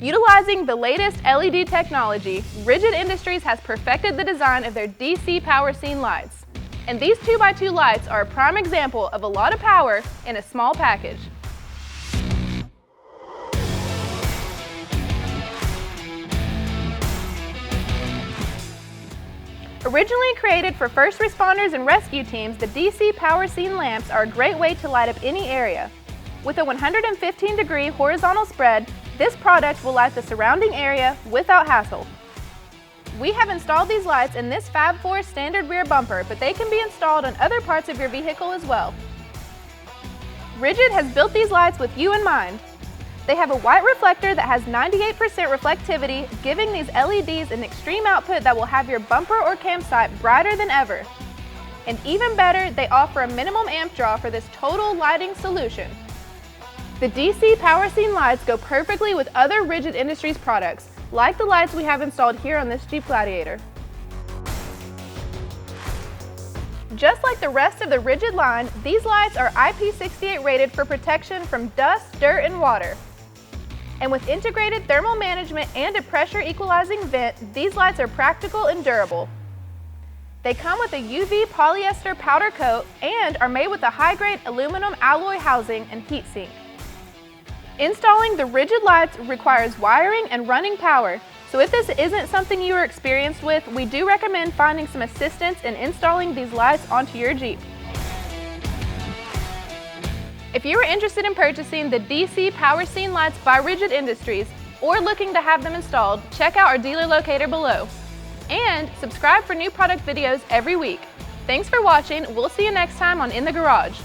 Utilizing the latest LED technology, Rigid Industries has perfected the design of their DC power scene lights. And these 2x2 lights are a prime example of a lot of power in a small package. Originally created for first responders and rescue teams, the DC power scene lamps are a great way to light up any area. With a 115-degree horizontal spread, this product will light the surrounding area without hassle. We have installed these lights in this Fab 4 standard rear bumper, but they can be installed on other parts of your vehicle as well. Rigid has built these lights with you in mind. They have a white reflector that has 98% reflectivity, giving these LEDs an extreme output that will have your bumper or campsite brighter than ever. And even better, they offer a minimum amp draw for this total lighting solution. The DC power scene lights go perfectly with other Rigid Industries products, like the lights we have installed here on this Jeep Gladiator. Just like the rest of the Rigid line, these lights are IP68 rated for protection from dust, dirt, and water. And with integrated thermal management and a pressure equalizing vent, these lights are practical and durable. They come with a UV polyester powder coat and are made with a high-grade aluminum alloy housing and heat sink. Installing the Rigid lights requires wiring and running power, so if this isn't something you are experienced with, we do recommend finding some assistance in installing these lights onto your Jeep. If you are interested in purchasing the DC power scene lights by Rigid Industries or looking to have them installed, check out our dealer locator below. And subscribe for new product videos every week. Thanks for watching. We'll see you next time on In the Garage.